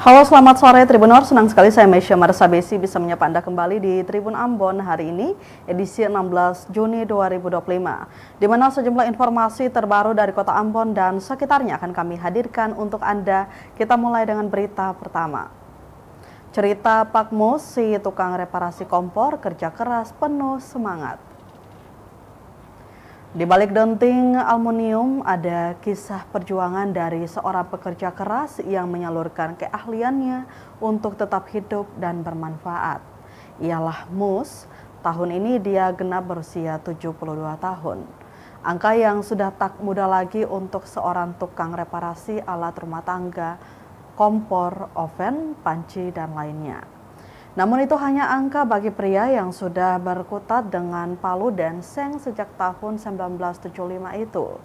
Halo, selamat sore Tribuners. Senang sekali saya Mesya Marsabesi bisa menyapa Anda kembali di Tribun Ambon hari ini, edisi 16 Juni 2025. Di mana sejumlah informasi terbaru dari Kota Ambon dan sekitarnya akan kami hadirkan untuk Anda. Kita mulai dengan berita pertama. Cerita Pak Mus, si tukang reparasi kompor, kerja keras penuh semangat. Di balik denting aluminium ada kisah perjuangan dari seorang pekerja keras yang menyalurkan keahliannya untuk tetap hidup dan bermanfaat. Ialah Mus, tahun ini dia genap berusia 72 tahun. Angka yang sudah tak mudah lagi untuk seorang tukang reparasi alat rumah tangga, kompor, oven, panci, dan lainnya. Namun itu hanya angka bagi pria yang sudah berkutat dengan palu dan seng sejak tahun 1975 itu.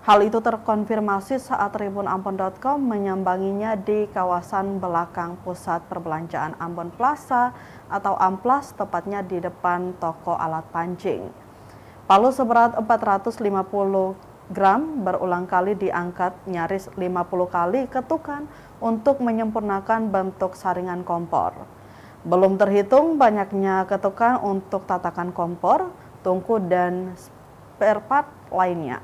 Hal itu terkonfirmasi saat tribunambon.com menyambanginya di kawasan belakang pusat perbelanjaan Ambon Plaza atau Amplas, tepatnya di depan toko alat pancing. Palu seberat 450 gram berulang kali diangkat nyaris 50 kali ketukan untuk menyempurnakan bentuk saringan kompor. Belum terhitung banyaknya ketukan untuk tatakan kompor, tungku, dan spare part lainnya.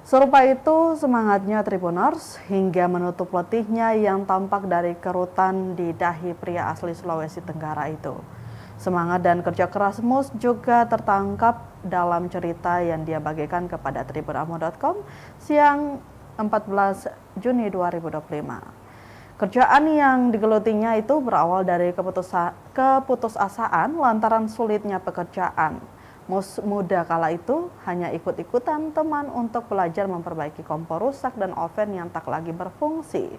Serupa itu semangatnya Tribuners hingga menutup letihnya yang tampak dari kerutan di dahi pria asli Sulawesi Tenggara itu. Semangat dan kerja keras Mus juga tertangkap dalam cerita yang dia bagikan kepada tribunambon.com siang 14 Juni 2025. Kerjaan yang digelutinya itu berawal dari keputusasaan lantaran sulitnya pekerjaan. Mus muda kala itu hanya ikut-ikutan teman untuk belajar memperbaiki kompor rusak dan oven yang tak lagi berfungsi.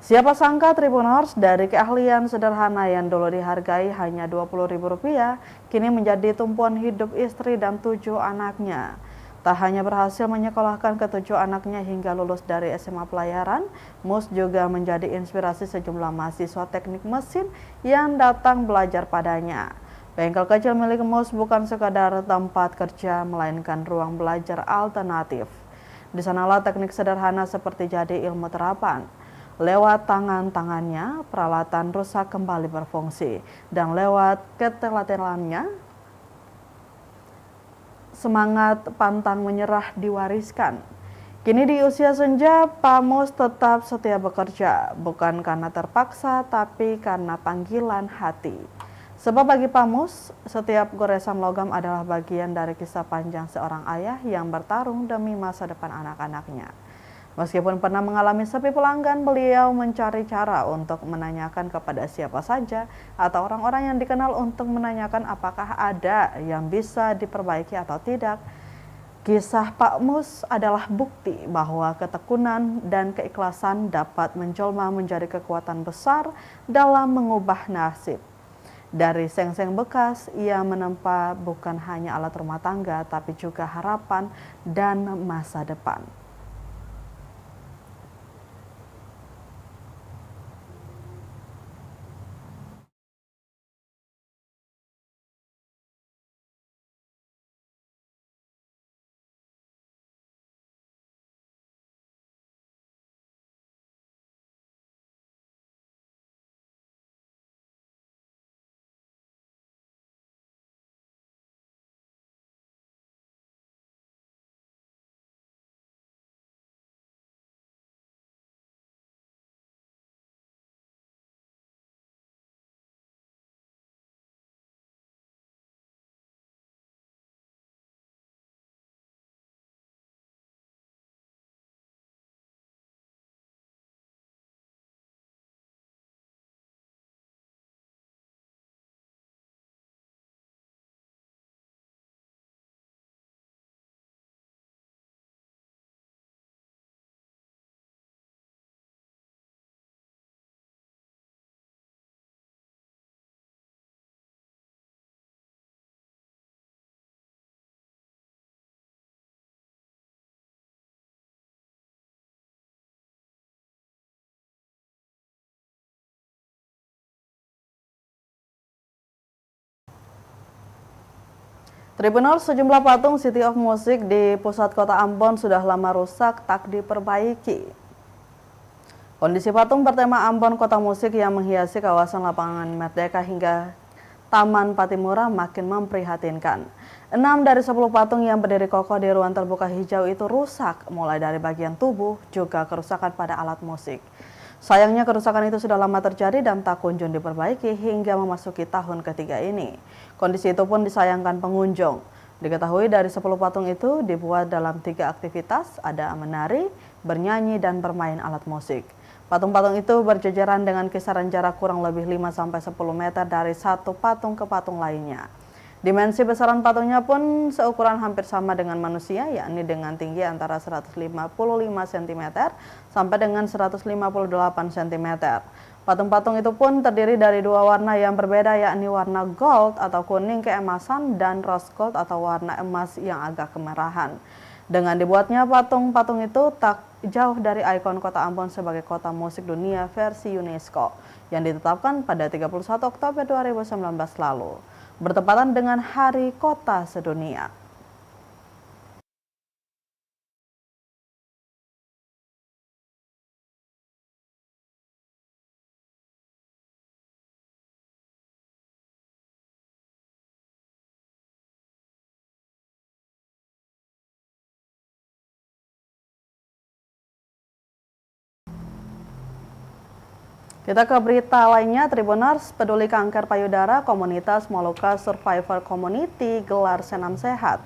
Siapa sangka Tribuners dari keahlian sederhana yang dulu dihargai hanya Rp20.000 kini menjadi tumpuan hidup istri dan 7 anaknya. Tak hanya berhasil menyekolahkan ke-7 anaknya hingga lulus dari SMA pelayaran, Mus juga menjadi inspirasi sejumlah mahasiswa teknik mesin yang datang belajar padanya. Bengkel kecil milik Mus bukan sekadar tempat kerja, melainkan ruang belajar alternatif. Di sanalah teknik sederhana seperti jadi ilmu terapan. Lewat tangan-tangannya, peralatan rusak kembali berfungsi. Dan lewat ketelatenannya, semangat pantang menyerah diwariskan. Kini di usia senja, Pak Mus tetap setia bekerja, bukan karena terpaksa, tapi karena panggilan hati. Sebab bagi Pak Mus, setiap goresan logam adalah bagian dari kisah panjang seorang ayah yang bertarung demi masa depan anak-anaknya. Meskipun pernah mengalami sepi pelanggan, beliau mencari cara untuk menanyakan kepada siapa saja atau orang-orang yang dikenal untuk menanyakan apakah ada yang bisa diperbaiki atau tidak. Kisah Pak Mus adalah bukti bahwa ketekunan dan keikhlasan dapat menjelma menjadi kekuatan besar dalam mengubah nasib. Dari seng-seng bekas, ia menempa bukan hanya alat rumah tangga, tapi juga harapan dan masa depan. Tribunal, sejumlah patung City of Music di pusat kota Ambon sudah lama rusak tak diperbaiki. Kondisi patung bertema Ambon Kota Musik yang menghiasi kawasan lapangan Merdeka hingga Taman Patimura makin memprihatinkan. 6 dari 10 patung yang berdiri kokoh di ruang terbuka hijau itu rusak, mulai dari bagian tubuh juga kerusakan pada alat musik. Sayangnya kerusakan itu sudah lama terjadi dan tak kunjung diperbaiki hingga memasuki tahun ketiga ini. Kondisi itu pun disayangkan pengunjung. Diketahui dari 10 patung itu dibuat dalam 3 aktivitas, ada menari, bernyanyi, dan bermain alat musik. Patung-patung itu berjejeran dengan kisaran jarak kurang lebih 5-10 meter dari satu patung ke patung lainnya. Dimensi besaran patungnya pun seukuran hampir sama dengan manusia, yakni dengan tinggi antara 155 cm sampai dengan 158 cm. Patung-patung itu pun terdiri dari 2 warna yang berbeda, yakni warna gold atau kuning keemasan dan rose gold atau warna emas yang agak kemerahan. Dengan dibuatnya patung-patung itu tak jauh dari ikon Kota Ambon sebagai kota musik dunia versi UNESCO yang ditetapkan pada 31 Oktober 2019 lalu, bertepatan dengan Hari Kota Sedunia. Kita ke berita lainnya, Tribuners peduli kanker payudara, komunitas Molucca Survivor Community gelar senam sehat.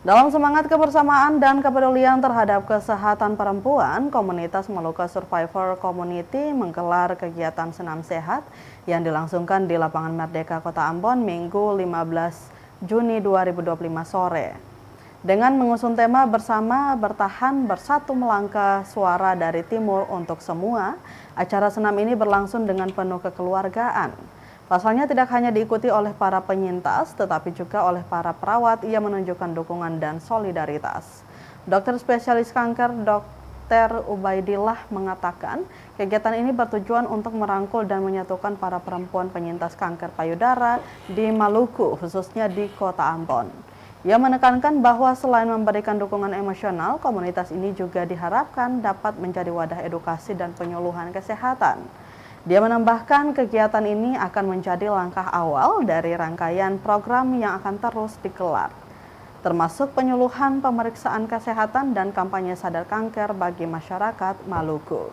Dalam semangat kebersamaan dan kepedulian terhadap kesehatan perempuan, komunitas Molucca Survivor Community menggelar kegiatan senam sehat yang dilangsungkan di Lapangan Merdeka Kota Ambon Minggu 15 Juni 2025 sore. Dengan mengusung tema bersama bertahan bersatu melangkah suara dari timur untuk semua, acara senam ini berlangsung dengan penuh kekeluargaan. Pasalnya tidak hanya diikuti oleh para penyintas, tetapi juga oleh para perawat yang menunjukkan dukungan dan solidaritas. Dokter spesialis kanker Dr. Ubaidillah mengatakan, kegiatan ini bertujuan untuk merangkul dan menyatukan para perempuan penyintas kanker payudara di Maluku, khususnya di Kota Ambon. Ia menekankan bahwa selain memberikan dukungan emosional, komunitas ini juga diharapkan dapat menjadi wadah edukasi dan penyuluhan kesehatan. Dia menambahkan kegiatan ini akan menjadi langkah awal dari rangkaian program yang akan terus digelar, termasuk penyuluhan pemeriksaan kesehatan dan kampanye sadar kanker bagi masyarakat Maluku.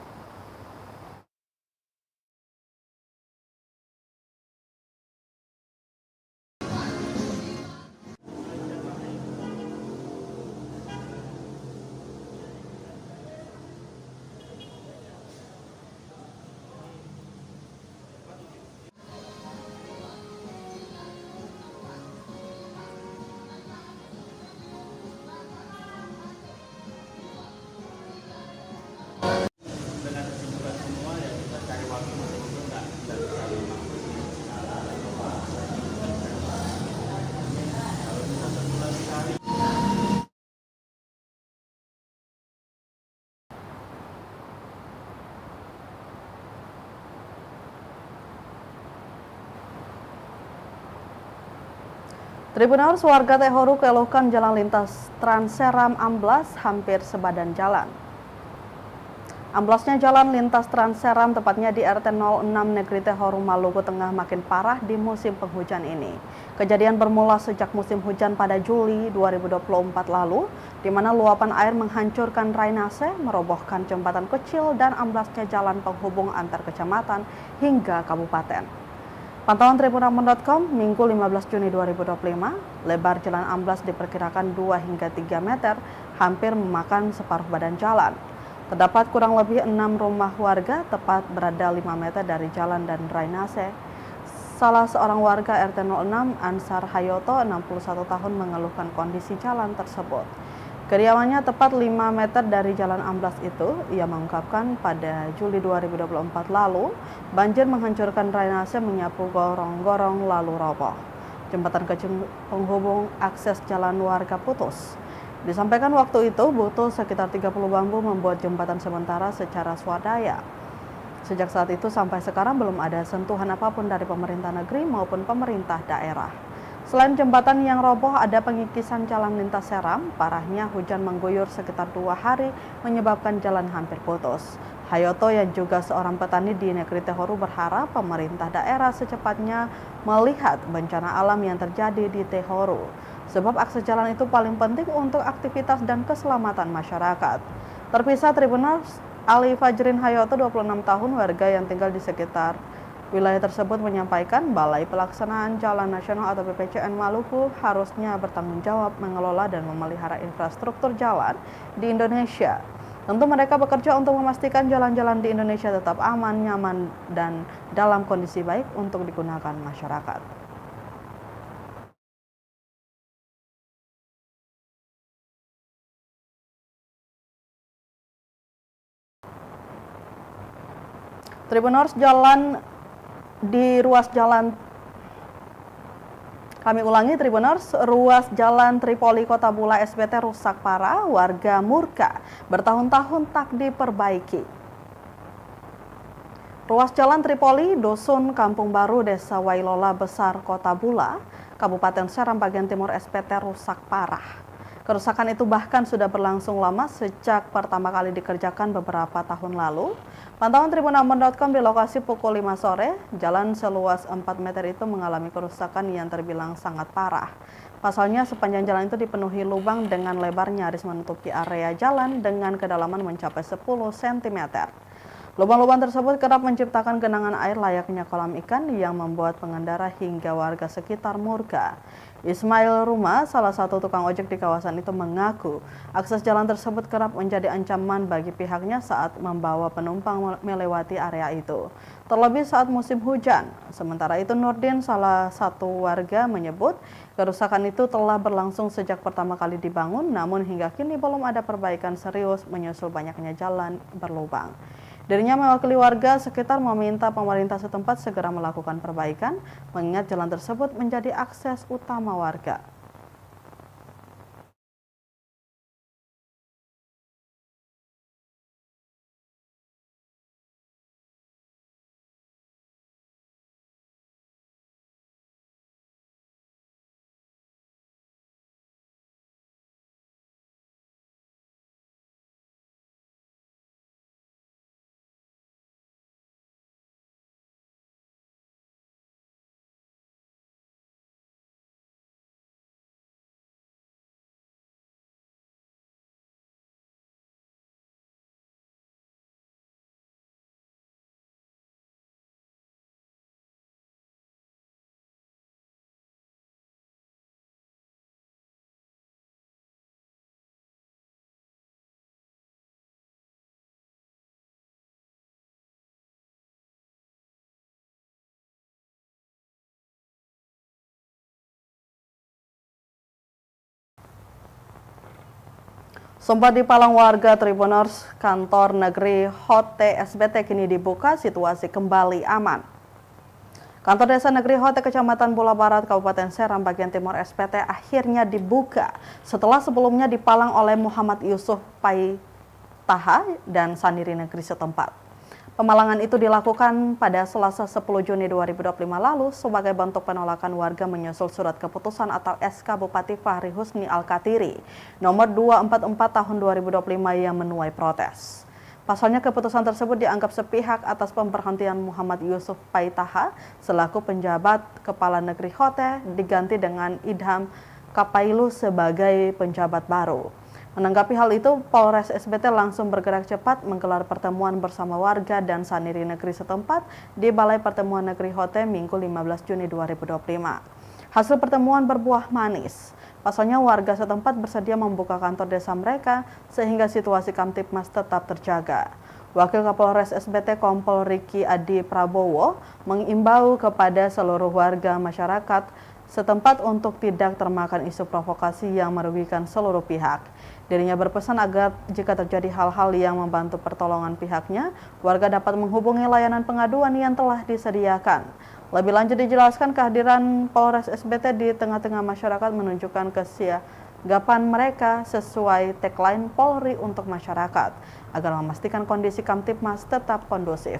Tribuners, warga Tehoru keluhkan jalan lintas Trans-Seram amblas hampir sebadan jalan. Amblasnya jalan lintas Trans-Seram tepatnya di RT 06 Negeri Tehoru Maluku Tengah makin parah di musim penghujan ini. Kejadian bermula sejak musim hujan pada Juli 2024 lalu, di mana luapan air menghancurkan drainase, merobohkan jembatan kecil dan amblasnya jalan penghubung antar kecamatan hingga kabupaten. Pantauan tribunambon.com Minggu 15 Juni 2025, lebar jalan amblas diperkirakan 2 hingga 3 meter, hampir memakan separuh badan jalan. Terdapat kurang lebih 6 rumah warga tepat berada 5 meter dari jalan dan drainase. Salah seorang warga RT 06, Ansar Hayoto, 61 tahun, mengeluhkan kondisi jalan tersebut. Kediamannya tepat 5 meter dari jalan amblas itu. Ia mengungkapkan pada Juli 2024 lalu, banjir menghancurkan drainase, menyapu gorong-gorong lalu roboh. Jembatan kecil penghubung akses jalan warga putus. Disampaikan waktu itu butuh sekitar 30 bambu membuat jembatan sementara secara swadaya. Sejak saat itu sampai sekarang belum ada sentuhan apapun dari pemerintah negeri maupun pemerintah daerah. Selain jembatan yang roboh, ada pengikisan jalan lintas seram. Parahnya hujan mengguyur sekitar 2 hari menyebabkan jalan hampir putus. Hayoto yang juga seorang petani di negeri Tehoru berharap pemerintah daerah secepatnya melihat bencana alam yang terjadi di Tehoru. Sebab akses jalan itu paling penting untuk aktivitas dan keselamatan masyarakat. Terpisah Tribuners, Ali Fajrin Hayoto, 26 tahun, warga yang tinggal di sekitar wilayah tersebut menyampaikan Balai Pelaksanaan Jalan Nasional atau BPJN Maluku harusnya bertanggung jawab mengelola dan memelihara infrastruktur jalan di Indonesia. Tentu mereka bekerja untuk memastikan jalan-jalan di Indonesia tetap aman, nyaman, dan dalam kondisi baik untuk digunakan masyarakat. Tribuners, jalan di ruas jalan Tribuners, ruas jalan Tripoli Kota Bula SBT rusak parah, warga murka bertahun-tahun tak diperbaiki. Ruas jalan Tripoli, Dusun Kampung Baru, Desa Wailola Besar, Kota Bula, Kabupaten Seram bagian timur SBT rusak parah. Kerusakan itu bahkan sudah berlangsung lama sejak pertama kali dikerjakan beberapa tahun lalu. Pantauan Tribun6.com di lokasi pukul 5 sore, jalan seluas 4 meter itu mengalami kerusakan yang terbilang sangat parah. Pasalnya sepanjang jalan itu dipenuhi lubang dengan lebar nyaris menutupi area jalan dengan kedalaman mencapai 10 cm. Lubang-lubang tersebut kerap menciptakan genangan air layaknya kolam ikan yang membuat pengendara hingga warga sekitar murka. Ismail Ruma, salah satu tukang ojek di kawasan itu, mengaku akses jalan tersebut kerap menjadi ancaman bagi pihaknya saat membawa penumpang melewati area itu. Terlebih saat musim hujan. Sementara itu Nurdin, salah satu warga, menyebut kerusakan itu telah berlangsung sejak pertama kali dibangun, namun hingga kini belum ada perbaikan serius menyusul banyaknya jalan berlubang. Dirinya mewakili warga sekitar meminta pemerintah setempat segera melakukan perbaikan, mengingat jalan tersebut menjadi akses utama warga. Sempat dipalang warga Tribuners, kantor negeri Hote SBT kini dibuka, situasi kembali aman. Kantor Desa Negeri Hote Kecamatan Bula Barat, Kabupaten Seram bagian timur SBT akhirnya dibuka setelah sebelumnya dipalang oleh Muhammad Yusuf Pai Taha dan Sandiri Negeri setempat. Pemalangan itu dilakukan pada Selasa 10 Juni 2025 lalu sebagai bentuk penolakan warga menyusul surat keputusan atau SK Bupati Fahri Husni Al-Katiri nomor 244 tahun 2025 yang menuai protes. Pasalnya keputusan tersebut dianggap sepihak atas pemberhentian Muhammad Yusuf Pai Taha selaku penjabat Kepala Negeri Hote diganti dengan Idham Kapailu sebagai penjabat baru. Menanggapi hal itu, Polres SBT langsung bergerak cepat menggelar pertemuan bersama warga dan Sandiri Negeri setempat di Balai Pertemuan Negeri Hote Minggu 15 Juni 2025. Hasil pertemuan berbuah manis. Pasalnya warga setempat bersedia membuka kantor desa mereka sehingga situasi Kamtibmas tetap terjaga. Wakil Kapolres SBT Kompol Riki Adi Prabowo mengimbau kepada seluruh warga masyarakat setempat untuk tidak termakan isu provokasi yang merugikan seluruh pihak. Dirinya berpesan agar jika terjadi hal-hal yang membantu pertolongan pihaknya, warga dapat menghubungi layanan pengaduan yang telah disediakan. Lebih lanjut dijelaskan kehadiran Polres SBT di tengah-tengah masyarakat menunjukkan kesiagapan mereka sesuai tagline Polri untuk masyarakat agar memastikan kondisi Kamtibmas tetap kondusif.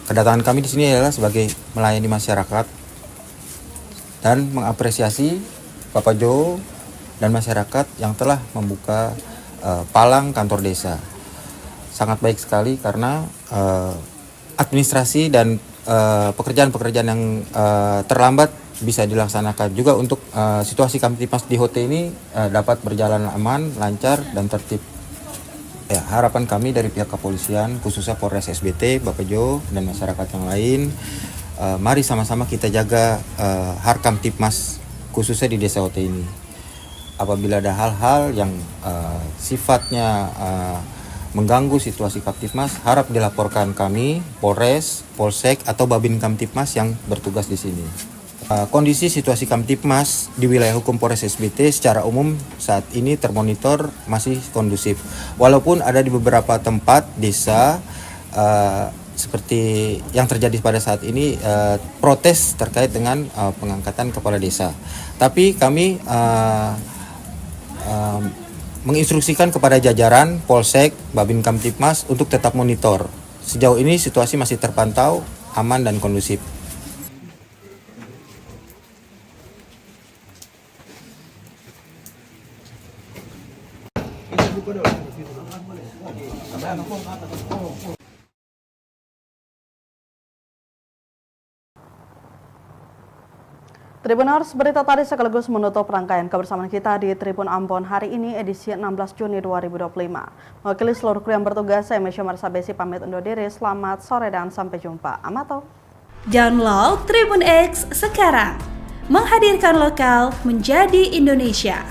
Kedatangan kami di sini adalah sebagai melayani masyarakat dan mengapresiasi Bapak Jo dan masyarakat yang telah membuka palang kantor desa. Sangat baik sekali karena administrasi dan pekerjaan-pekerjaan yang terlambat bisa dilaksanakan juga untuk situasi Kamtipmas di HOT ini dapat berjalan aman, lancar, dan tertib. Ya, harapan kami dari pihak kepolisian, khususnya Polres SBT, Bapak Jo, dan masyarakat yang lain, mari sama-sama kita jaga Harkamtipmas, khususnya di Desa HOT ini. Apabila ada hal-hal yang sifatnya mengganggu situasi Kamtipmas, harap dilaporkan kami, Polres, Polsek, atau Babin Kamtipmas yang bertugas di sini. Kondisi situasi Kamtipmas di wilayah hukum Polres SBT secara umum saat ini termonitor masih kondusif. Walaupun ada di beberapa tempat desa seperti yang terjadi pada saat ini protes terkait dengan pengangkatan kepala desa. Tapi kami menginstruksikan kepada jajaran Polsek, Babin Kamtipmas untuk tetap monitor. Sejauh ini situasi masih terpantau aman dan kondusif. Tribuners, berita tadi sekaligus menutup rangkaian kebersamaan kita di Tribun Ambon hari ini edisi 16 Juni 2025. Mewakili seluruh kru yang bertugas, saya Mesya Marsabesi pamit undur diri. Selamat sore dan sampai jumpa. Amato. Download Tribun X sekarang. Menghadirkan lokal menjadi Indonesia.